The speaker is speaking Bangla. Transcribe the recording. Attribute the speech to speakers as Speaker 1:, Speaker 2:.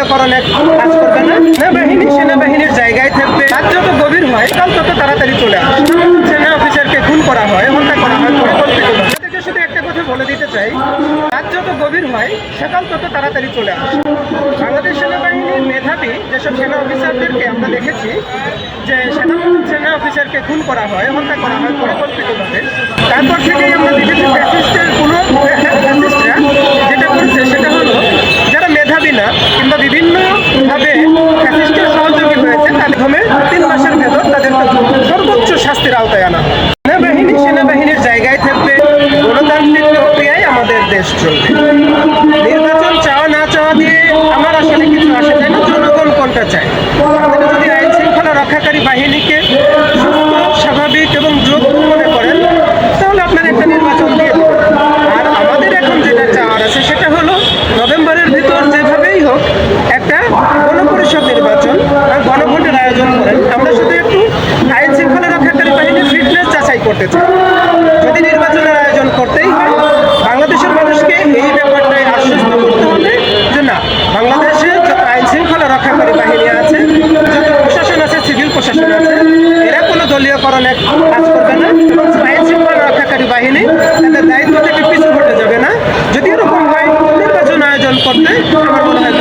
Speaker 1: দলীয়করণ এক কাজ করবে না। সেনাবাহিনী সেনাবাহিনীর জায়গায় থাকবে। রাত যত গভীর হয় কাল তত তাড়াতাড়ি চলে আসে। সেনা অফিসারকে খুন করা হয়, হত্যা করা হয় পরিকল্পিতভাবে। এটাকে শুধু একটা কথা বলে দিতে চাই, রাত যত গভীর হয় সকাল তত তাড়াতাড়ি চলে আসে। বাংলাদেশ সেনাবাহিনীর মেধাবী যেসব সেনা অফিসারদেরকে আমরা দেখেছি যে সেনা অফিসারকে খুন করা হয়, হত্যা করা হয় পরিকল্পিতভাবে। তারপর থেকেই আমরা দেখেছি ফ্যাসিস্টের কোনো ফ্যাসিস্টরা যেটা করছে সেটা হলো যারা মেধাবী না কিংবা বিভিন্নভাবে ফ্যাসিস্টের সহযোগী হয়েছে তাদের 3 মাসের ভেতর তাদেরকে সর্বোচ্চ শাস্তির আওতায় আনা। সেনাবাহিনীর জায়গায় থাকবে, গণতান্ত্রিক প্রক্রিয়ায় আমাদের দেশ চলবে। নির্বাচন চাওয়া না চাওয়া দিয়ে আমার আসলে কিছু আসে যায় না। জনগণ কোনটা চায়? আপনারা যদি আইন শৃঙ্খলা রক্ষাকারী বাহিনীকে সুস্থ, স্বাভাবিক এবং যোগ্য মনে করেন তাহলে আপনারা একটা নির্বাচন দিয়ে দেবেন। আর আমাদের এখন যেটা চাওয়ার আছে সেটা হলো নভেম্বরের ভিতর যেভাবেই হোক একটা গণপরিষদ নির্বাচন আর গণভোটের আয়োজন করেন। আমরা শুধু একটু আইন শৃঙ্খলা রক্ষাকারী বাহিনীর ফিটনেস যাচাই করতে চাই। যদি নির্বাচনের আয়োজন করতেই হয় বাংলাদেশের মানুষকে এই ব্যাপারটাই আশ্বস্ত করতে হবে যে না, বাংলাদেশে যত আইন শৃঙ্খলা রক্ষাকারী বাহিনী আছে, যত প্রশাসন আছে, সিভিল প্রশাসন আছে, এরা কোনো দলীয়করণ এক কাজ করবে না এবং আইন শৃঙ্খলা রক্ষাকারী বাহিনী তাদের দায়িত্ব থেকে পিছু হটে যাবে না। যদি এরকম হয় নির্বাচন আয়োজন করতে আমার মনে হয়